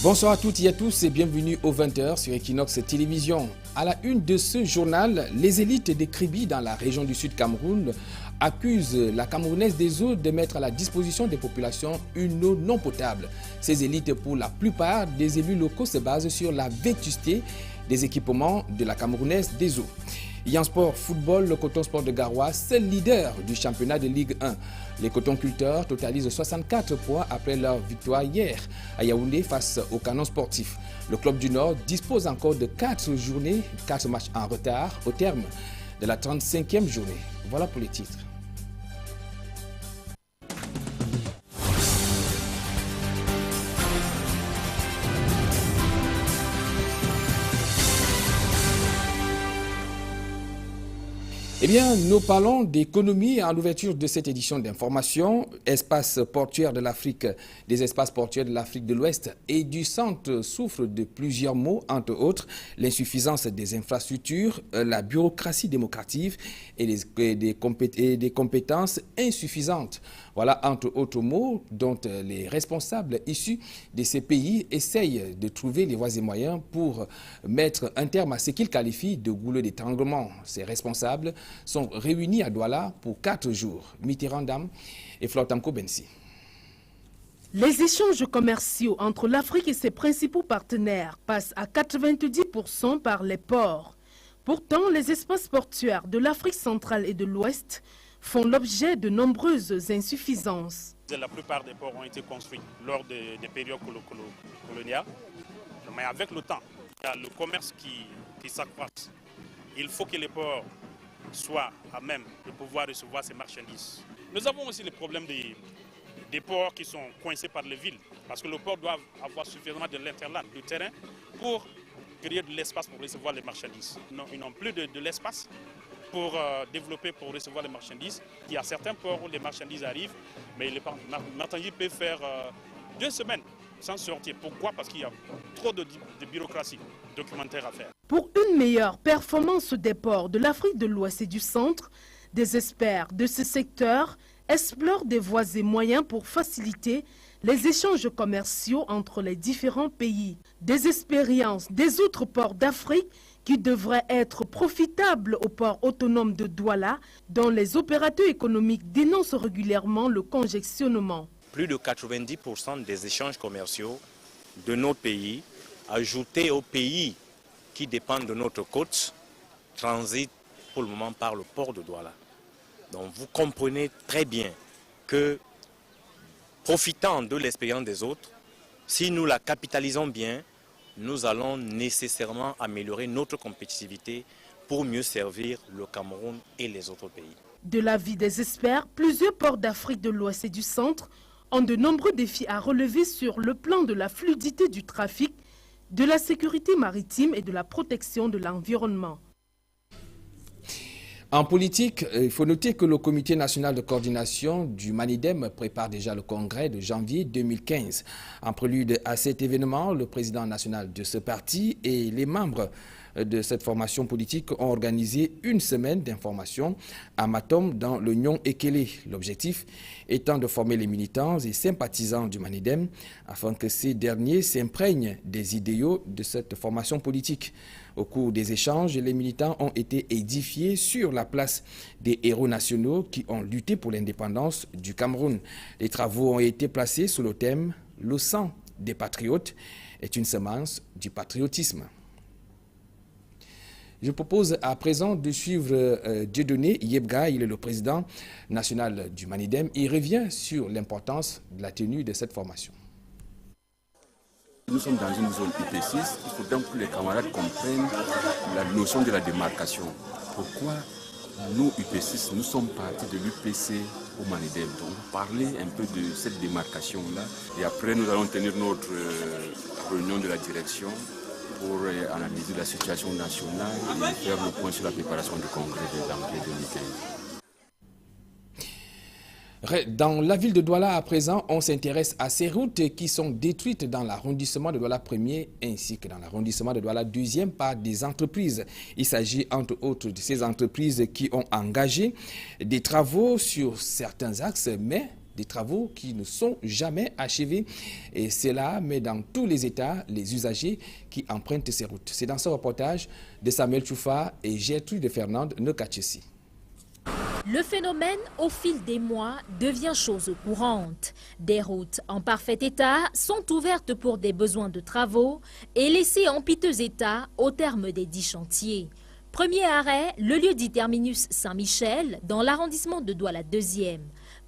Bonsoir à toutes et à tous et bienvenue au 20h sur Equinox Télévision. À la une de ce journal, les élites des Kribi dans la région du Sud Cameroun accusent la Camerounaise des eaux de mettre à la disposition des populations une eau non potable. Ces élites, pour la plupart des élus locaux, se basent sur la vétusté des équipements de la Camerounaise des eaux. En sport football, le Coton Sport de Garoua, seul leader du championnat de Ligue 1. Les cotonculteurs totalisent 64 points après leur victoire hier à Yaoundé face au Canon Sportif. Le club du Nord dispose encore de 4 matchs en retard au terme de la 35e journée. Voilà pour les titres. Eh bien, nous parlons d'économie à l'ouverture de cette édition d'information. Espace portuaire de l'Afrique, des espaces portuaires de l'Afrique de l'Ouest et du centre souffrent de plusieurs maux, entre autres l'insuffisance des infrastructures, la bureaucratie démocratique et des compétences insuffisantes. Voilà, entre autres maux dont les responsables issus de ces pays essayent de trouver les voies et moyens pour mettre un terme à ce qu'ils qualifient de goulot d'étranglement. Ces responsables sont réunis à Douala pour 4 jours. Mitterrand Dam et Flotamko Bensi. Les échanges commerciaux entre l'Afrique et ses principaux partenaires passent à 90% par les ports. Pourtant, les espaces portuaires de l'Afrique centrale et de l'Ouest font l'objet de nombreuses insuffisances. La plupart des ports ont été construits lors des périodes coloniales, mais avec le temps, il y a le commerce qui s'accroît. Il faut que les ports soient à même de pouvoir recevoir ces marchandises. Nous avons aussi le problème des ports qui sont coincés par les villes, parce que le port doit avoir suffisamment de l'interland, du terrain, pour créer de l'espace pour recevoir les marchandises. Non, ils n'ont plus de l'espace pour développer, pour recevoir les marchandises. Il y a certains ports où les marchandises arrivent, mais les marchandises peuvent faire 2 semaines sans sortir. Pourquoi? Parce qu'il y a trop de bureaucratie documentaire à faire. Pour une meilleure performance des ports de l'Afrique de l'Ouest et du Centre, des experts de ce secteur explorent des voies et moyens pour faciliter les échanges commerciaux entre les différents pays. Des expériences des autres ports d'Afrique qui devraient être profitables au port autonome de Douala, dont les opérateurs économiques dénoncent régulièrement le congestionnement. Plus de 90% des échanges commerciaux de notre pays, ajoutés aux pays qui dépendent de notre côte, transitent pour le moment par le port de Douala. Donc vous comprenez très bien que, profitant de l'expérience des autres, si nous la capitalisons bien, nous allons nécessairement améliorer notre compétitivité pour mieux servir le Cameroun et les autres pays. De l'avis des experts, plusieurs ports d'Afrique de l'Ouest et du Centre ont de nombreux défis à relever sur le plan de la fluidité du trafic, de la sécurité maritime et de la protection de l'environnement. En politique, il faut noter que le Comité national de coordination du Manidem prépare déjà le congrès de janvier 2015. En prélude à cet événement, le président national de ce parti et les membres de cette formation politique ont organisé une semaine d'information à Matom dans le Nyon Ekele. L'objectif étant de former les militants et sympathisants du Manidem afin que ces derniers s'imprègnent des idéaux de cette formation politique. Au cours des échanges, les militants ont été édifiés sur la place des héros nationaux qui ont lutté pour l'indépendance du Cameroun. Les travaux ont été placés sous le thème « Le sang des patriotes est une semence du patriotisme ». Je propose à présent de suivre Dieudonné Yebga, il est le président national du Manidem. Il revient sur l'importance de la tenue de cette formation. Nous sommes dans une zone IP6, il faut donc que les camarades comprennent la notion de la démarcation. Pourquoi nous, IP6, nous sommes partis de l'UPC au Manidem. Donc, parler un peu de cette démarcation-là. Et après, nous allons tenir notre réunion de la direction pour analyser la situation nationale et faire le point sur la préparation du congrès de janvier 2015. Dans la ville de Douala, à présent, on s'intéresse à ces routes qui sont détruites dans l'arrondissement de Douala 1er ainsi que dans l'arrondissement de Douala 2e par des entreprises. Il s'agit entre autres de ces entreprises qui ont engagé des travaux sur certains axes, mais des travaux qui ne sont jamais achevés. Et cela met dans tous les États les usagers qui empruntent ces routes. C'est dans ce reportage de Samuel Choufa et Gertrude Fernande Nokachesi. Le phénomène, au fil des mois, devient chose courante. Des routes en parfait état sont ouvertes pour des besoins de travaux et laissées en piteux état au terme des 10 chantiers. Premier arrêt, le lieu dit terminus Saint-Michel, dans l'arrondissement de Douala 2e.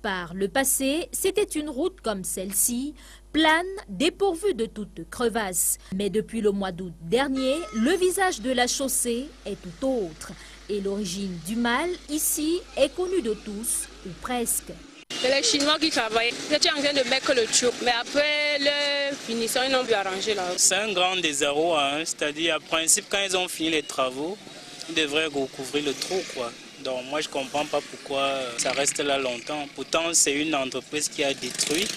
Par le passé, c'était une route comme celle-ci, plane, dépourvue de toute crevasse. Mais depuis le mois d'août dernier, le visage de la chaussée est tout autre. Et l'origine du mal, ici, est connue de tous, ou presque. C'est les Chinois qui travaillent. J'étais en train de mettre le tuyau, mais après le finissant, ils n'ont plus arrangé là. C'est un grand désarroi, c'est-à-dire, en principe, quand ils ont fini les travaux, ils devraient recouvrir le trou, quoi. Donc moi, je ne comprends pas pourquoi ça reste là longtemps. Pourtant, c'est une entreprise qui a détruit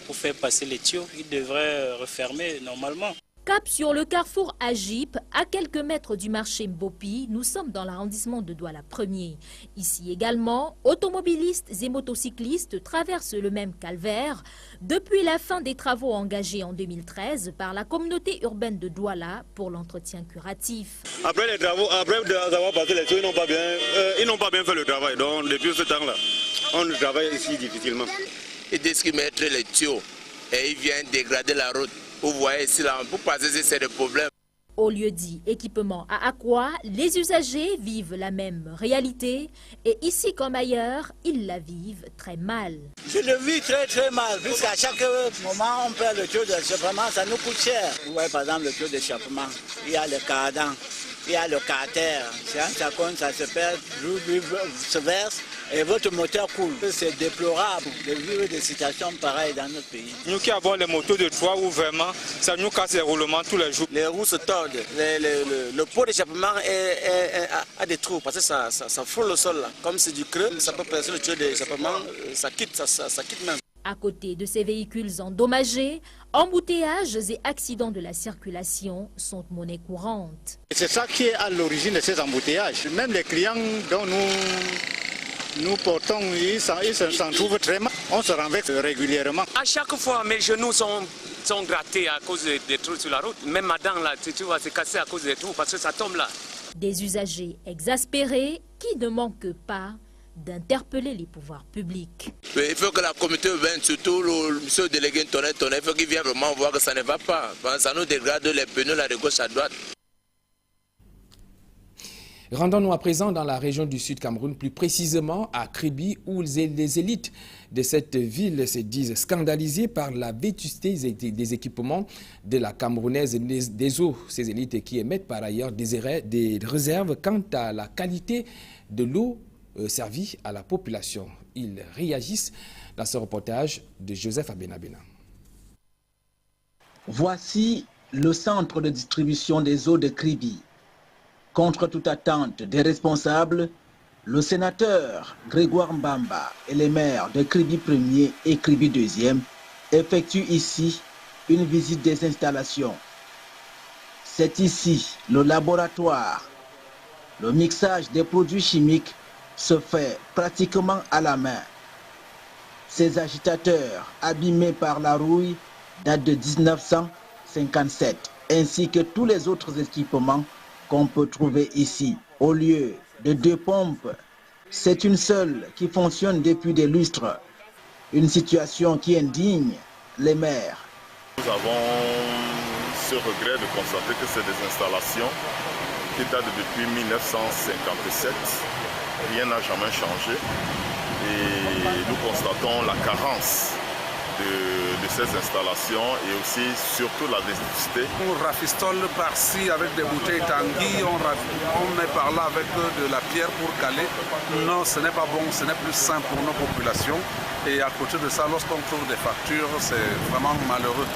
pour faire passer les tuyaux. Ils devraient refermer normalement. Cap sur le carrefour Agip, à quelques mètres du marché Mbopi, nous sommes dans l'arrondissement de Douala 1er. Ici également, automobilistes et motocyclistes traversent le même calvaire depuis la fin des travaux engagés en 2013 par la communauté urbaine de Douala pour l'entretien curatif. Après les travaux, après avoir passé les tuyaux, ils n'ont pas bien fait le travail. Donc depuis ce temps-là, on travaille ici difficilement. Ils disent qu'ils mettent les tuyaux et ils viennent dégrader la route. Vous voyez ici, là, pour passer, c'est le problème. Au lieu dit équipement à Aqua, les usagers vivent la même réalité et ici comme ailleurs, ils la vivent très mal. Je le vis très mal, puisqu'à chaque moment on perd le tuyau d'échappement, ça nous coûte cher. Vous voyez par exemple le tuyau d'échappement, il y a le cardan, il y a le carter. Ça se perd, l'eau se verse et votre moteur coule. C'est déplorable de vivre des situations pareilles dans notre pays. Nous qui avons les motos de 3 roues, vraiment, ça nous casse les roulements tous les jours. Les roues se tordent, le pot d'échappement a des trous parce que ça frôle le sol là. Comme c'est du creux, ça peut percer le tuyau d'échappement, ça quitte même. À côté de ces véhicules endommagés, embouteillages et accidents de la circulation sont monnaie courante. C'est ça qui est à l'origine de ces embouteillages. Même les clients dont nous portons, ils s'en trouvent très mal. On se renverse régulièrement. À chaque fois, mes genoux sont grattés à cause des trous sur la route. Même ma dent, là, tu vois, c'est cassé à cause des trous parce que ça tombe là. Des usagers exaspérés qui ne manquent pas d'interpeller les pouvoirs publics. Il faut que la communauté urbaine, surtout le monsieur délégué Tonnet, il faut qu'il vienne vraiment voir que ça ne va pas. Ça nous dégrade les pneus là de gauche à droite. Rendons-nous à présent dans la région du Sud Cameroun, plus précisément à Kribi, où les élites de cette ville se disent scandalisées par la vétusté des équipements de la Camerounaise des eaux. Ces élites qui émettent par ailleurs des réserves quant à la qualité de l'eau servie à la population. Ils réagissent dans ce reportage de Joseph Abenabena. Voici le centre de distribution des eaux de Kribi. Contre toute attente des responsables, le sénateur Grégoire Mbamba et les maires de Kribi 1er et Kribi 2e effectuent ici une visite des installations. C'est ici le laboratoire. Le mixage des produits chimiques se fait pratiquement à la main. Ces agitateurs, abîmés par la rouille, datent de 1957, ainsi que tous les autres équipements qu'on peut trouver ici. Au lieu de 2 pompes, c'est une seule qui fonctionne depuis des lustres. Une situation qui indigne les maires. Nous avons ce regret de constater que c'est des installations qui datent depuis 1957. Rien n'a jamais changé et nous constatons la carence de ces installations et aussi surtout la vétusté. On rafistole par-ci avec des bouteilles Tanguy, on met par là avec de la pierre pour caler. Non, ce n'est pas bon, ce n'est plus sain pour nos populations. Et à côté de ça, lorsqu'on trouve des factures, c'est vraiment malheureux.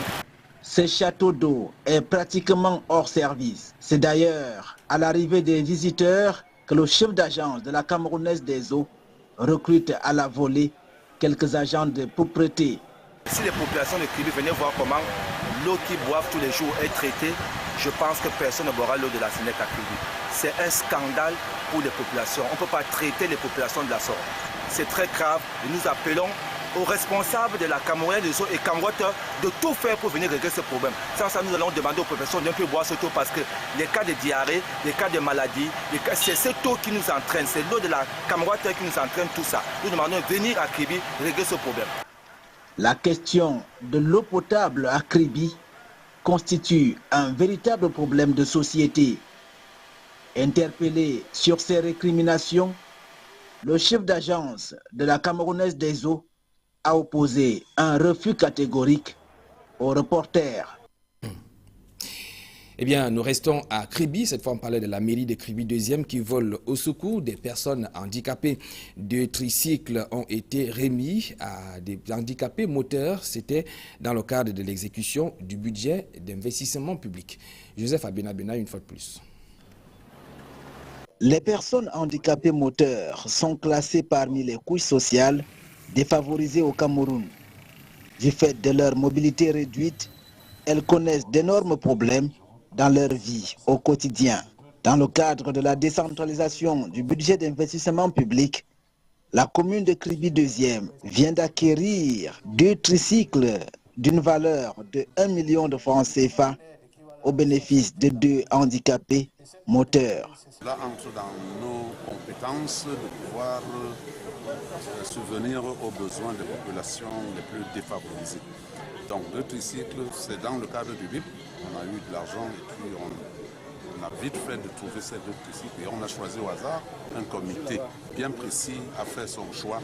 Ce château d'eau est pratiquement hors service. C'est d'ailleurs à l'arrivée des visiteurs que le chef d'agence de la Camerounaise des eaux recrute à la volée quelques agents de propreté. Si les populations de Kribi venaient voir comment l'eau qu'ils boivent tous les jours est traitée, je pense que personne ne boira l'eau de la Sénèque à Kribi. C'est un scandale pour les populations. On ne peut pas traiter les populations de la sorte. C'est très grave et nous appelons aux responsables de la Camerounaise des eaux et Camouateur de tout faire pour venir régler ce problème. Ça, nous allons demander aux professeurs de ne plus boire cette eau parce que les cas de diarrhée, les cas de maladie, c'est cette eau qui nous entraîne, c'est l'eau de la Camouateur qui nous entraîne tout ça. Nous demandons de venir à Kribi régler ce problème. La question de l'eau potable à Kribi constitue un véritable problème de société. Interpellé sur ces récriminations, le chef d'agence de la Camerounaise des eaux a opposé un refus catégorique aux reporters. Eh bien, nous restons à Kribi. Cette fois, on parlait de la mairie de Kribi 2e qui vole au secours des personnes handicapées. 2 tricycles ont été remis à des handicapés moteurs. C'était dans le cadre de l'exécution du budget d'investissement public. Joseph Abenabena, une fois de plus. Les personnes handicapées moteurs sont classées parmi les couches sociales défavorisées au Cameroun. Du fait de leur mobilité réduite, elles connaissent d'énormes problèmes dans leur vie au quotidien. Dans le cadre de la décentralisation du budget d'investissement public, la commune de Kribi 2e vient d'acquérir 2 tricycles d'une valeur de 1 million de francs CFA au bénéfice de 2 handicapés moteurs. Cela entre dans nos compétences de pouvoir subvenir aux besoins des populations les plus défavorisées. Donc 2 tricycles, c'est dans le cadre du BIP. On a eu de l'argent et puis on a vite fait de trouver ces 2 tricycles et on a choisi au hasard un comité bien précis a fait son choix,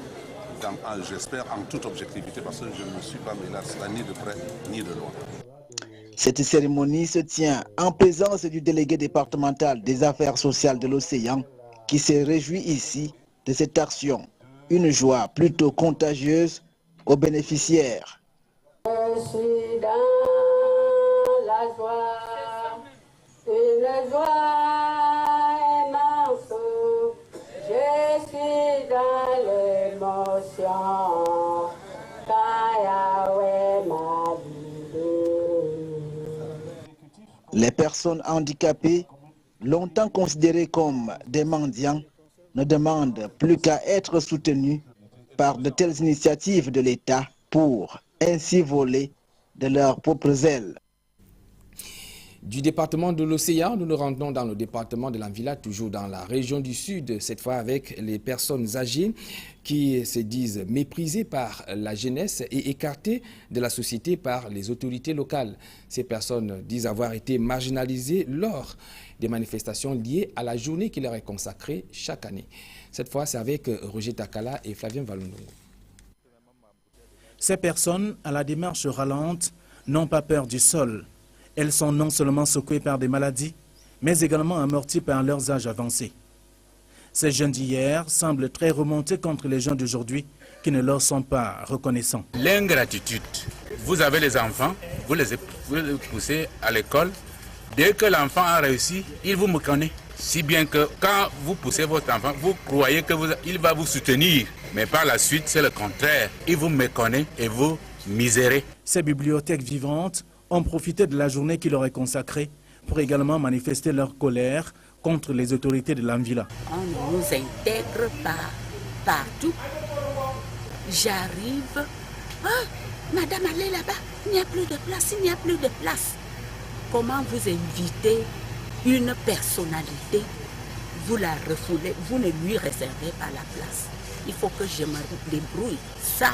j'espère en toute objectivité parce que je ne suis pas mêlé à cela ni de près ni de loin. Cette cérémonie se tient en présence du délégué départemental des affaires sociales de l'Océan qui se réjouit ici de cette action. Une joie plutôt contagieuse aux bénéficiaires. Je suis dans la joie, une joie immense. Je suis dans l'émotion, quand Yahweh m'a guidé. Les personnes handicapées, longtemps considérées comme des mendiants, ne demandent plus qu'à être soutenues par de telles initiatives de l'État pour ainsi voler de leurs propres ailes. Du département de l'Océan, nous nous rendons dans le département de l'Anvila, toujours dans la région du Sud, cette fois avec les personnes âgées qui se disent méprisées par la jeunesse et écartées de la société par les autorités locales. Ces personnes disent avoir été marginalisées lors des manifestations liées à la journée qui leur est consacrée chaque année. Cette fois, c'est avec Roger Takala et Flavien Valondongo. Ces personnes, à la démarche ralente, n'ont pas peur du sol. Elles sont non seulement secouées par des maladies, mais également amorties par leurs âges avancés. Ces jeunes d'hier semblent très remontés contre les gens d'aujourd'hui qui ne leur sont pas reconnaissants. L'ingratitude. Vous avez les enfants, vous les poussez à l'école. Dès que l'enfant a réussi, il vous méconnaît. Si bien que quand vous poussez votre enfant, vous croyez qu'il va vous soutenir. Mais par la suite, c'est le contraire. Il vous méconnaît et vous misérez. Ces bibliothèques vivantes ont profité de la journée qui leur est consacrée pour également manifester leur colère contre les autorités de l'Anvila. On ne nous intègre pas partout. J'arrive. Oh, madame, allez là-bas. Il n'y a plus de place, il n'y a plus de place. Comment vous invitez une personnalité, vous la refoulez, vous ne lui réservez pas la place. Il faut que je me débrouille. Ça,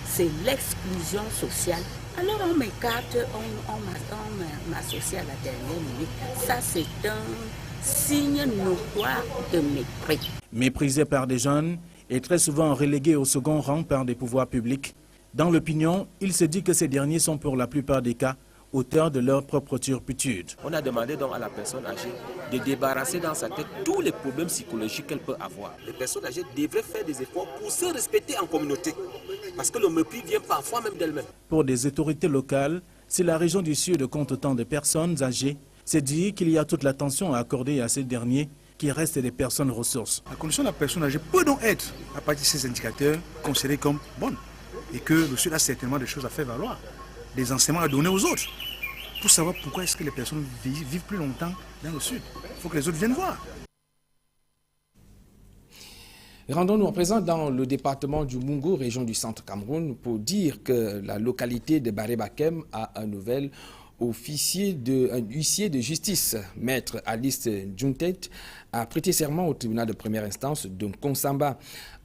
c'est l'exclusion sociale. Alors on m'écarte, on m'associe à la dernière minute. Ça, c'est un signe notoire de mépris. Méprisés par des jeunes et très souvent relégués au second rang par des pouvoirs publics, dans l'opinion, il se dit que ces derniers sont pour la plupart des cas auteurs de leur propre turpitude. On a demandé donc à la personne âgée de débarrasser dans sa tête tous les problèmes psychologiques qu'elle peut avoir. Les personnes âgées devraient faire des efforts pour se respecter en communauté, parce que le mépris vient parfois même d'elle-même. Pour des autorités locales, si la région du Sud compte autant de personnes âgées, c'est dire qu'il y a toute l'attention à accorder à ces derniers qui restent des personnes ressources. La condition de la personne âgée peut donc être, à partir de ces indicateurs, considérée comme bonne, et que le Sud a certainement des choses à faire valoir, des enseignements à donner aux autres, pour savoir pourquoi est-ce que les personnes vivent plus longtemps dans le Sud. Il faut que les autres viennent voir. Rendons-nous à présent dans le département du Mungo, région du centre Cameroun, pour dire que la localité de Baré-Bakem a un nouvel huissier de justice. Maître Alice Djountet a prêté serment au tribunal de première instance de Konsamba.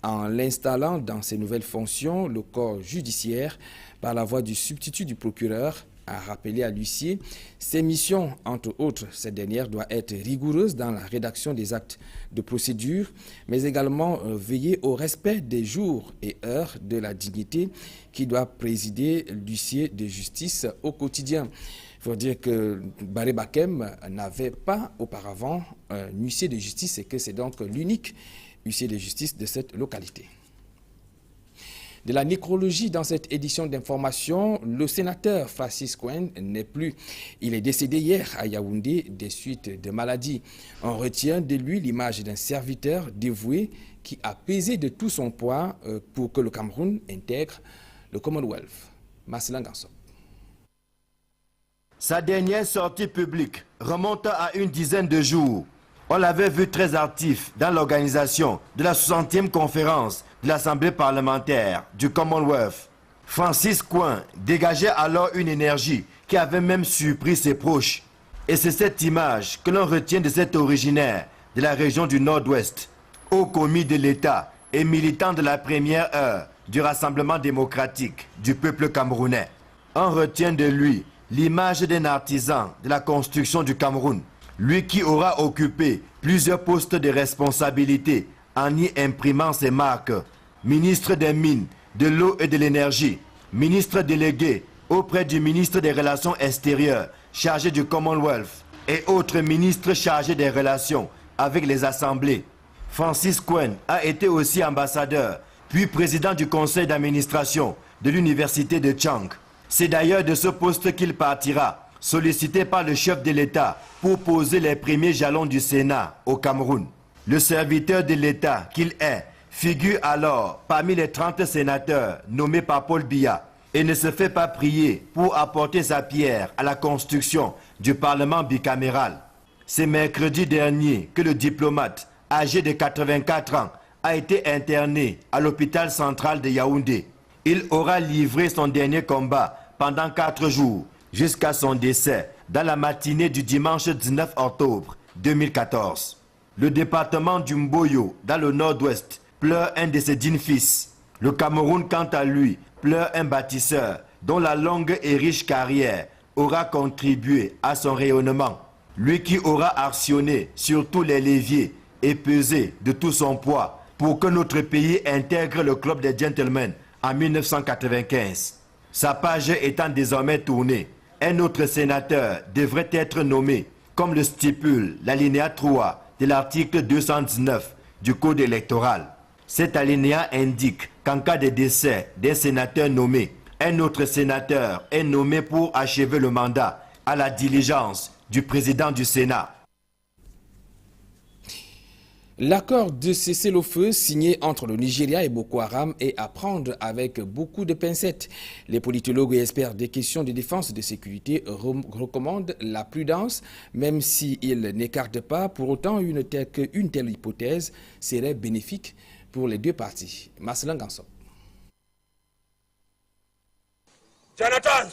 En l'installant dans ses nouvelles fonctions, le corps judiciaire, par la voix du substitut du procureur, a rappelé à l'huissier ses missions. Entre autres, cette dernière doit être rigoureuse dans la rédaction des actes de procédure, mais également veiller au respect des jours et heures de la dignité qui doit présider l'huissier de justice au quotidien. Il faut dire que Baré-Bakem n'avait pas auparavant un huissier de justice et que c'est donc l'unique huissier de justice de cette localité. De la nécrologie dans cette édition d'information, le sénateur Francis Cohen n'est plus. Il est décédé hier à Yaoundé des suites de maladie. On retient de lui l'image d'un serviteur dévoué qui a pesé de tout son poids pour que le Cameroun intègre le Commonwealth. Marcelin Gansop. Sa dernière sortie publique remonte à une dizaine de jours. On l'avait vu très actif dans l'organisation de la 60e conférence de l'Assemblée parlementaire du Commonwealth. Francis Cohen dégageait alors une énergie qui avait même surpris ses proches. Et c'est cette image que l'on retient de cet originaire de la région du Nord-Ouest, haut commis de l'État et militant de la première heure du Rassemblement démocratique du peuple camerounais. On retient de lui l'image d'un artisan de la construction du Cameroun, lui qui aura occupé plusieurs postes de responsabilité en y imprimant ses marques. Ministre des Mines, de l'Eau et de l'Énergie, ministre délégué auprès du ministre des Relations extérieures, chargé du Commonwealth, et autres ministres chargés des relations avec les assemblées. Francis Cohen a été aussi ambassadeur, puis président du conseil d'administration de l'université de Tchang. C'est d'ailleurs de ce poste qu'il partira, sollicité par le chef de l'État pour poser les premiers jalons du Sénat au Cameroun. Le serviteur de l'État qu'il est figure alors parmi les 30 sénateurs nommés par Paul Biya et ne se fait pas prier pour apporter sa pierre à la construction du Parlement bicaméral. C'est mercredi dernier que le diplomate, âgé de 84 ans, a été interné à l'hôpital central de Yaoundé. Il aura livré son dernier combat pendant 4 jours, jusqu'à son décès dans la matinée du dimanche 19 octobre 2014. Le département du Mboyo, dans le nord-ouest, pleure un de ses dignes fils. Le Cameroun, quant à lui, pleure un bâtisseur dont la longue et riche carrière aura contribué à son rayonnement. Lui qui aura actionné sur tous les leviers et pesé de tout son poids pour que notre pays intègre le club des gentlemen en 1995. Sa page étant désormais tournée, un autre sénateur devrait être nommé, comme le stipule l'alinéa 3 de l'article 219 du Code électoral. Cet alinéa indique qu'en cas de décès d'un sénateur nommé, un autre sénateur est nommé pour achever le mandat à la diligence du président du Sénat. L'accord de cessez-le-feu signé entre le Nigeria et Boko Haram est à prendre avec beaucoup de pincettes. Les politologues et experts des questions de défense et de sécurité recommandent la prudence, même s'ils n'écartent pas pour autant une telle hypothèse serait bénéfique pour les deux parties. Marcelin Gansop. Jonathan!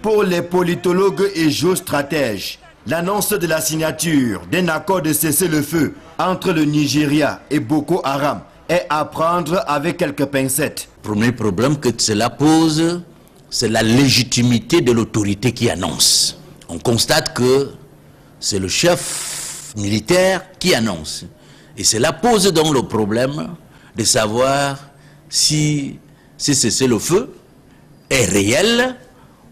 Pour les politologues et géostratèges, l'annonce de la signature d'un accord de cessez-le-feu entre le Nigeria et Boko Haram est à prendre avec quelques pincettes. Le premier problème que cela pose, c'est la légitimité de l'autorité qui annonce. On constate que c'est le chef militaire qui annonce. Et cela pose donc le problème de savoir si ce cessez-le-feu est réel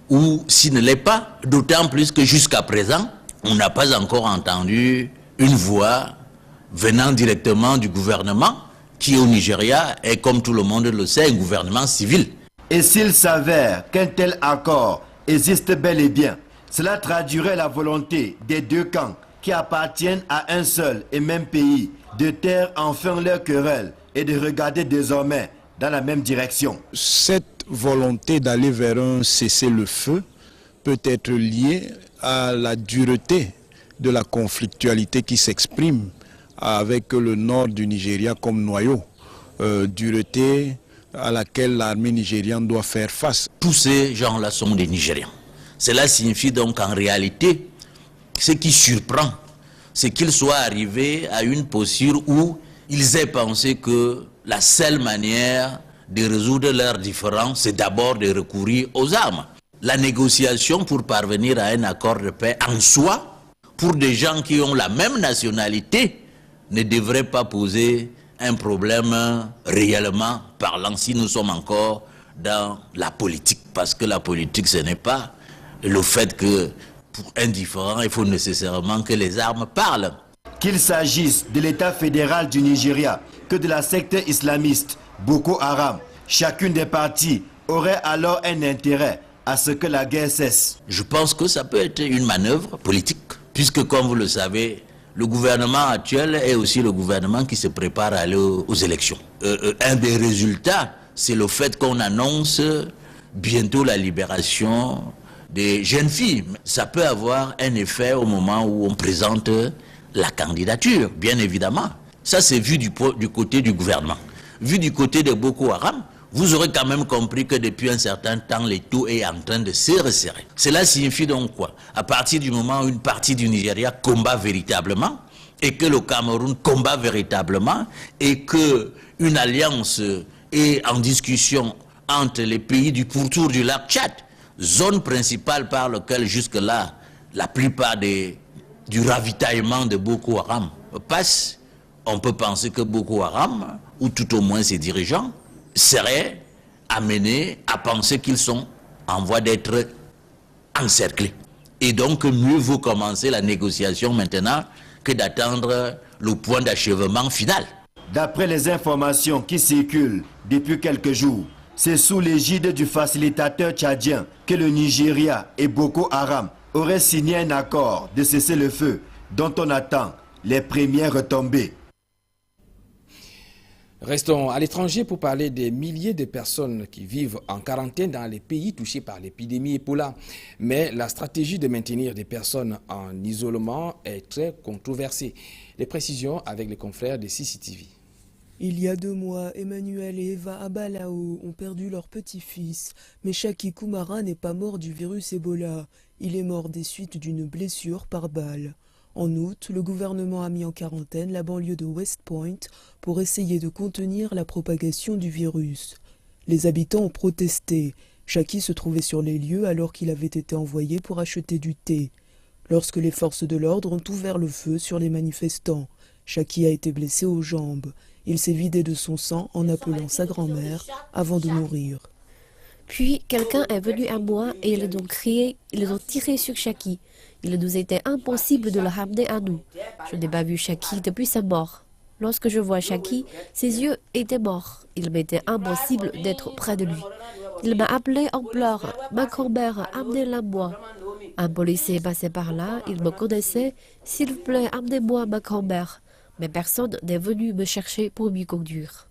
ou s'il ne l'est pas, d'autant plus que jusqu'à présent, on n'a pas encore entendu une voix venant directement du gouvernement qui au Nigeria est, comme tout le monde le sait, un gouvernement civil. Et s'il s'avère qu'un tel accord existe bel et bien, cela traduirait la volonté des deux camps qui appartiennent à un seul et même pays de taire enfin leur querelle et de regarder désormais dans la même direction. Cette volonté d'aller vers un cessez-le-feu peut être liée à la dureté de la conflictualité qui s'exprime avec le nord du Nigeria comme noyau, dureté à laquelle l'armée nigériane doit faire face. Tous ces gens-là sont des Nigérians. Cela signifie donc en réalité, ce qui surprend, c'est qu'ils soient arrivés à une posture où ils aient pensé que la seule manière de résoudre leurs différends, c'est d'abord de recourir aux armes. La négociation pour parvenir à un accord de paix en soi, pour des gens qui ont la même nationalité, ne devrait pas poser un problème réellement parlant si nous sommes encore dans la politique. Parce que la politique, ce n'est pas le fait que pour un différend, il faut nécessairement que les armes parlent. Qu'il s'agisse de l'État fédéral du Nigeria que de la secte islamiste Boko Haram, chacune des parties aurait alors un intérêt à ce que la guerre cesse. Je pense que ça peut être une manœuvre politique, puisque comme vous le savez, le gouvernement actuel est aussi le gouvernement qui se prépare à aller aux élections. Un des résultats, c'est le fait qu'on annonce bientôt la libération des jeunes filles. Ça peut avoir un effet au moment où on présente la candidature, bien évidemment. Ça, c'est vu du côté du gouvernement. Vu du côté de Boko Haram, vous aurez quand même compris que depuis un certain temps, le taux est en train de se resserrer. Cela signifie donc quoi? À partir du moment où une partie du Nigeria combat véritablement, et que le Cameroun combat véritablement, et qu'une alliance est en discussion entre les pays du pourtour du lac Tchad, zone principale par laquelle jusque-là, la plupart du ravitaillement de Boko Haram passe, on peut penser que Boko Haram, ou tout au moins ses dirigeants, seraient amenés à penser qu'ils sont en voie d'être encerclés. Et donc, mieux vaut commencer la négociation maintenant que d'attendre le point d'achèvement final. D'après les informations qui circulent depuis quelques jours, c'est sous l'égide du facilitateur tchadien que le Nigeria et Boko Haram auraient signé un accord de cessez-le-feu dont on attend les premières retombées. Restons à l'étranger pour parler des milliers de personnes qui vivent en quarantaine dans les pays touchés par l'épidémie Ebola. Mais la stratégie de maintenir des personnes en isolement est très controversée. Les précisions avec les confrères de CCTV. Il y a 2 mois, Emmanuel et Eva Abalao ont perdu leur petit-fils. Mais Shaki Kumara n'est pas mort du virus Ebola. Il est mort des suites d'une blessure par balle. En août, le gouvernement a mis en quarantaine la banlieue de West Point pour essayer de contenir la propagation du virus. Les habitants ont protesté. Shaki se trouvait sur les lieux alors qu'il avait été envoyé pour acheter du thé. Lorsque les forces de l'ordre ont ouvert le feu sur les manifestants, Shaki a été blessé aux jambes. Il s'est vidé de son sang en appelant sa grand-mère avant de mourir. Puis, quelqu'un est venu à moi et ils ont crié, ils ont tiré sur Shaki. Il nous était impossible de le ramener à nous. Je n'ai pas vu Shaki depuis sa mort. Lorsque je vois Shaki, ses yeux étaient morts. Il m'était impossible d'être près de lui. Il m'a appelé en pleurs. Ma grand-mère, amenez-la moi. Un policier passait par là, il me connaissait. S'il vous plaît, amenez-moi ma grand-mère. Mais personne n'est venu me chercher pour m'y conduire.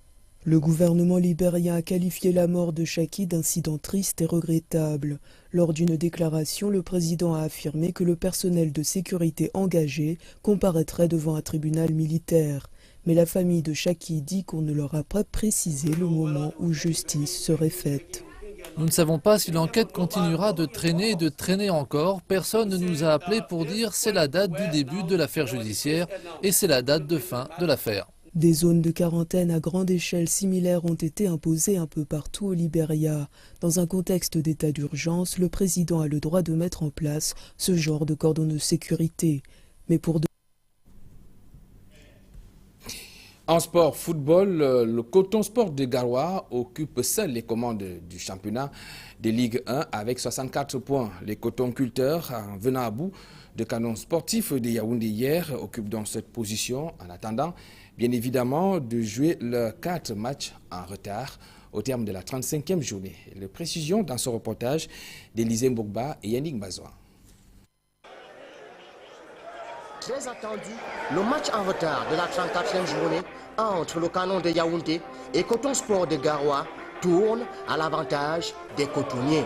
Le gouvernement libérien a qualifié la mort de Shaki d'incident triste et regrettable. Lors d'une déclaration, le président a affirmé que le personnel de sécurité engagé comparaîtrait devant un tribunal militaire. Mais la famille de Shaki dit qu'on ne leur a pas précisé le moment où justice serait faite. Nous ne savons pas si l'enquête continuera de traîner et de traîner encore. Personne ne nous a appelé pour dire c'est la date du début de l'affaire judiciaire et c'est la date de fin de l'affaire. Des zones de quarantaine à grande échelle similaires ont été imposées un peu partout au Libéria. Dans un contexte d'état d'urgence, le président a le droit de mettre en place ce genre de cordon de sécurité. Mais pour En sport football, le Coton Sport de Garoua occupe seul les commandes du championnat de Ligue 1 avec 64 points. Les Cotons Culteurs, en venant à bout de canon sportif de Yaoundé hier, occupent donc cette position en attendant, bien évidemment, de jouer leurs 4 matchs en retard au terme de la 35e journée. Les précisions dans ce reportage d'Élisée Mbogba et Yannick Bazoua. Très attendu, le match en retard de la 34e journée entre le canon de Yaoundé et Coton Sport de Garoua tourne à l'avantage des cotonniers.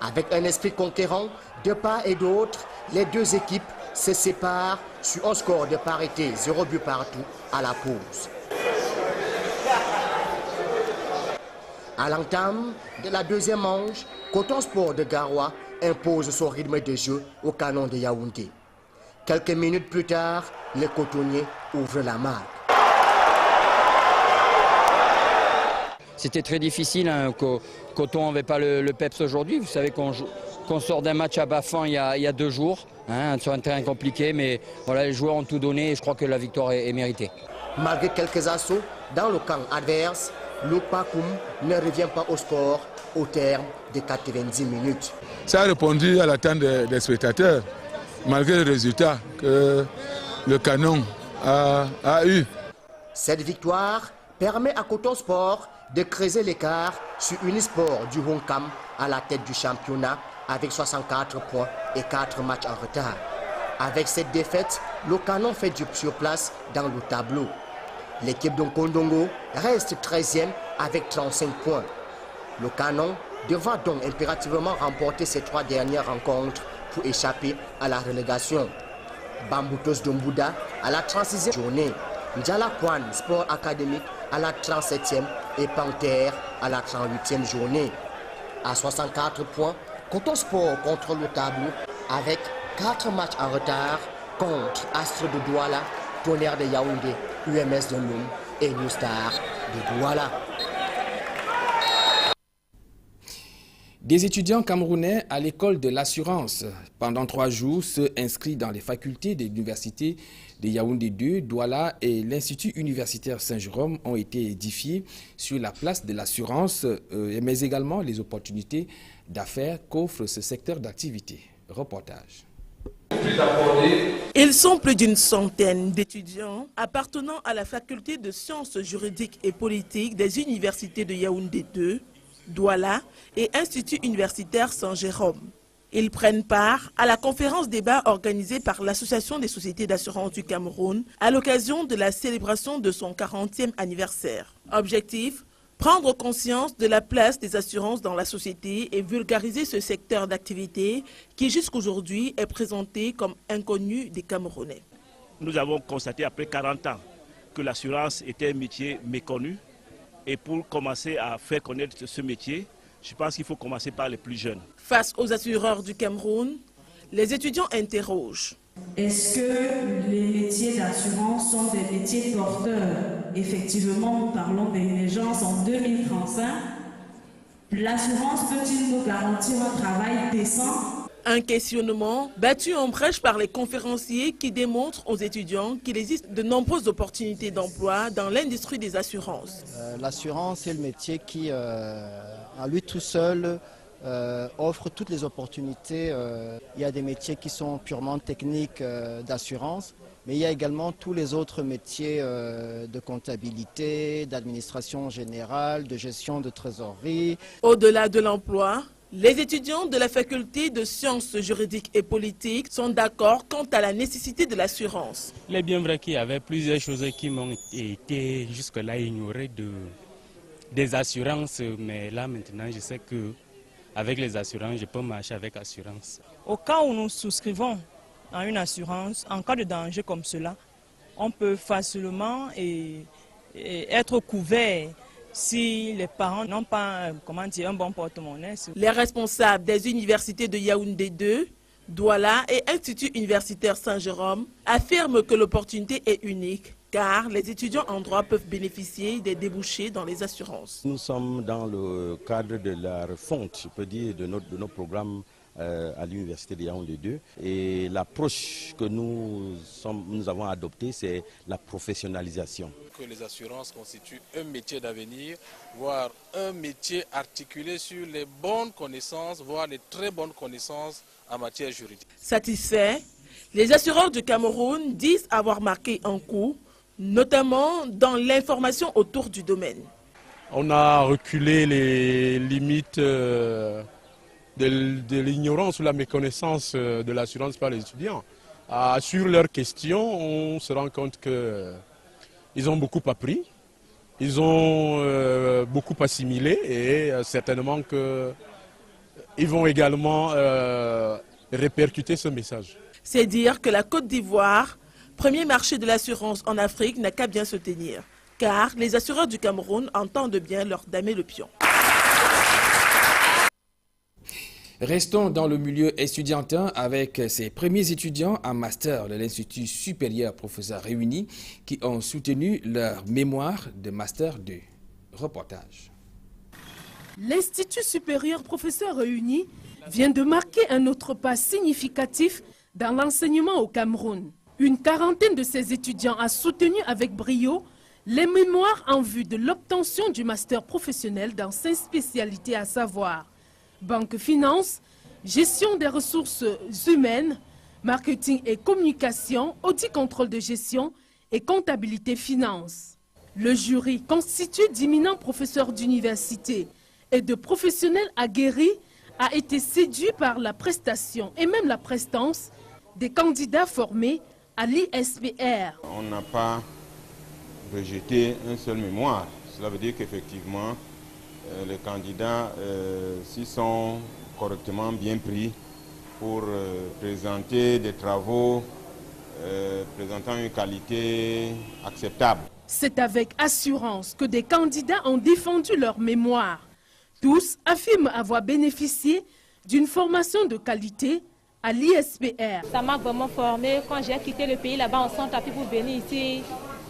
Avec un esprit conquérant, de part et d'autre, les deux équipes se séparent sur un score de parité, 0 but partout à la pause. À l'entame de la deuxième manche, Coton Sport de Garoua impose son rythme de jeu au Canon de Yaoundé. Quelques minutes plus tard, les cotonniers ouvrent la marque. C'était très difficile, hein, Coton n'avait pas le peps aujourd'hui. Vous savez qu'on sort d'un match à Bafan il y a 2 jours, hein, sur un terrain compliqué, mais voilà, les joueurs ont tout donné et je crois que la victoire est méritée. Malgré quelques assauts dans le camp adverse, Lupakoum ne revient pas au score au terme de 90 minutes. Ça a répondu à l'attente des spectateurs, malgré le résultat que le Canon a eu. Cette victoire permet à Coton Sport de creuser l'écart sur Unisport du Honkam à la tête du championnat avec 64 points et 4 matchs en retard. Avec cette défaite, le Canon fait du surplace dans le tableau. L'équipe de Kondongo reste 13e avec 35 points. Le Canon devra donc impérativement remporter ses 3 dernières rencontres pour échapper à la relégation. Bamboutos Dombouda à la 36e journée, Ndjala Kwan Sport Académique à la 37e et Panthère à la 38e journée. À 64 points, Coton Sport contrôle le tableau avec 4 matchs en retard contre Astre de Douala, Tonnerre de Yaoundé, UMS de Loum et New Star de Douala. Des étudiants camerounais à l'école de l'assurance, pendant 3 jours, ceux inscrits dans les facultés de l'université de Yaoundé 2, Douala et l'Institut universitaire Saint-Jérôme ont été édifiés sur la place de l'assurance, mais également les opportunités d'affaires qu'offre ce secteur d'activité. Reportage. Ils sont plus d'une centaine d'étudiants appartenant à la faculté de sciences juridiques et politiques des universités de Yaoundé 2, Douala et Institut universitaire Saint-Jérôme. Ils prennent part à la conférence débat organisée par l'Association des sociétés d'assurance du Cameroun à l'occasion de la célébration de son 40e anniversaire. Objectif, prendre conscience de la place des assurances dans la société et vulgariser ce secteur d'activité qui jusqu'aujourd'hui est présenté comme inconnu des Camerounais. Nous avons constaté après 40 ans que l'assurance était un métier méconnu. Et pour commencer à faire connaître ce métier, je pense qu'il faut commencer par les plus jeunes. Face aux assureurs du Cameroun, les étudiants interrogent. Est-ce que les métiers d'assurance sont des métiers porteurs? Effectivement, nous parlons d'émergence en 2035. L'assurance peut-il nous garantir un travail décent? Un questionnement battu en brèche par les conférenciers qui démontrent aux étudiants qu'il existe de nombreuses opportunités d'emploi dans l'industrie des assurances. L'assurance est le métier qui, à lui tout seul, offre toutes les opportunités. Il y a des métiers qui sont purement techniques d'assurance, mais il y a également tous les autres métiers de comptabilité, d'administration générale, de gestion de trésorerie. Au-delà de l'emploi, les étudiants de la faculté de sciences juridiques et politiques sont d'accord quant à la nécessité de l'assurance. Il est bien vrai qu'il y avait plusieurs choses qui m'ont été jusque-là ignorées des assurances, mais là maintenant je sais qu'avec les assurances, je peux marcher avec assurance. Au cas où nous souscrivons à une assurance, en cas de danger comme cela, on peut facilement être couvert. Si les parents n'ont pas un bon porte-monnaie. Les responsables des universités de Yaoundé 2, Douala et Institut universitaire Saint-Jérôme affirment que l'opportunité est unique car les étudiants en droit peuvent bénéficier des débouchés dans les assurances. Nous sommes dans le cadre de la refonte, je peux dire, de nos programmes à l'université de Yaoundé 2 et l'approche que nous avons adoptée, c'est la professionnalisation. Que les assurances constituent un métier d'avenir, voire un métier articulé sur les bonnes connaissances, voire les très bonnes connaissances en matière juridique. Satisfaits, les assureurs du Cameroun disent avoir marqué un coup, notamment dans l'information autour du domaine. On a reculé les limites de l'ignorance ou la méconnaissance de l'assurance par les étudiants. Sur leurs questions, on se rend compte qu'ils ont beaucoup appris, ils ont beaucoup assimilé et certainement que Ils vont également répercuter ce message. C'est dire que la Côte d'Ivoire, premier marché de l'assurance en Afrique, n'a qu'à bien se tenir, car les assureurs du Cameroun entendent bien leur damer le pion. Restons dans le milieu estudiantin avec ces premiers étudiants en master de l'Institut supérieur professeurs réunis qui ont soutenu leur mémoire de master 2. Reportage. L'Institut supérieur professeurs réunis vient de marquer un autre pas significatif dans l'enseignement au Cameroun. Une quarantaine de ses étudiants a soutenu avec brio les mémoires en vue de l'obtention du master professionnel dans 5 spécialités, à savoir banque finance, gestion des ressources humaines, marketing et communication, audit contrôle de gestion et comptabilité finance. Le jury, constitué d'éminents professeurs d'université et de professionnels aguerris, a été séduit par la prestation et même la prestance des candidats formés à l'ISPR. On n'a pas rejeté un seul mémoire. Cela veut dire qu'effectivement, les candidats s'y sont correctement bien pris pour présenter des travaux présentant une qualité acceptable. C'est avec assurance que des candidats ont défendu leur mémoire. Tous affirment avoir bénéficié d'une formation de qualité à l'ISPR. Ça m'a vraiment formé. Quand j'ai quitté le pays là-bas en Centrafrique pour venir ici,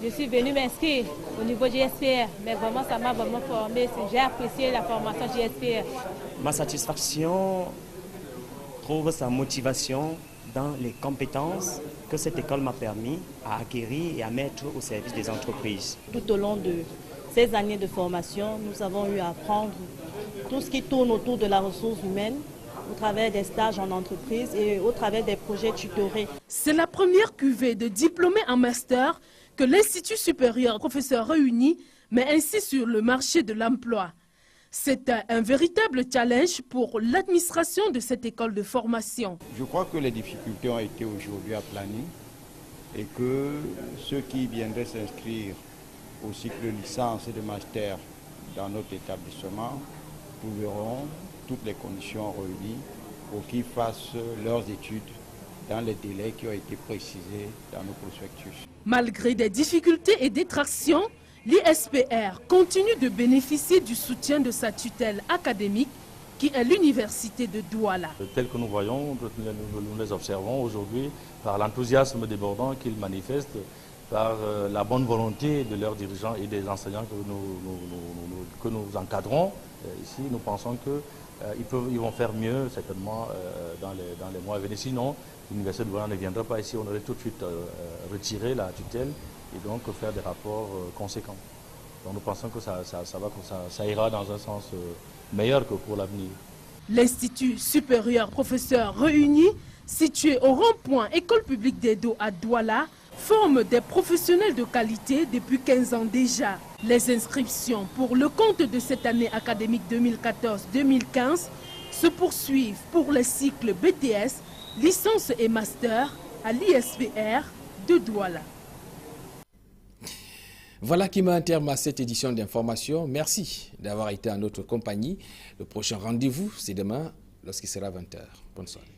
je suis venue m'inscrire au niveau du ISPR. Mais vraiment, ça m'a vraiment formé. J'ai apprécié la formation du ISPR. Ma satisfaction trouve sa motivation dans les compétences que cette école m'a permis à acquérir et à mettre au service des entreprises. Tout au long de ces années de formation, nous avons eu à apprendre tout ce qui tourne autour de la ressource humaine, au travers des stages en entreprise et au travers des projets tutorés. C'est la première cuvée de diplômés en master que l'Institut supérieur professeurs réunis met ainsi sur le marché de l'emploi. C'est un véritable challenge pour l'administration de cette école de formation. Je crois que les difficultés ont été aujourd'hui aplanies et que ceux qui viendraient s'inscrire au cycle licence et de master dans notre établissement trouveront toutes les conditions réunies pour qu'ils fassent leurs études dans les délais qui ont été précisés dans nos prospectus. Malgré des difficultés et détractions, l'ISPR continue de bénéficier du soutien de sa tutelle académique qui est l'université de Douala. Tel que nous voyons, nous les observons aujourd'hui par l'enthousiasme débordant qu'ils manifestent, par la bonne volonté de leurs dirigeants et des enseignants que nous encadrons. Ici, nous pensons qu'ils vont faire mieux certainement dans les mois à venir. Sinon, l'université de Douala ne viendra pas ici, on aurait tout de suite retiré la tutelle et donc faire des rapports conséquents. Donc nous pensons que ça ira dans un sens meilleur que pour l'avenir. L'Institut supérieur professeurs réunis, situé au rond-point École publique d'Edo à Douala, forme des professionnels de qualité depuis 15 ans déjà. Les inscriptions pour le compte de cette année académique 2014-2015 se poursuivent pour les cycles BTS, licence et master à l'ISPR de Douala. Voilà qui met un terme à cette édition d'information. Merci d'avoir été en notre compagnie. Le prochain rendez-vous, c'est demain lorsqu'il sera 20h. Bonne soirée.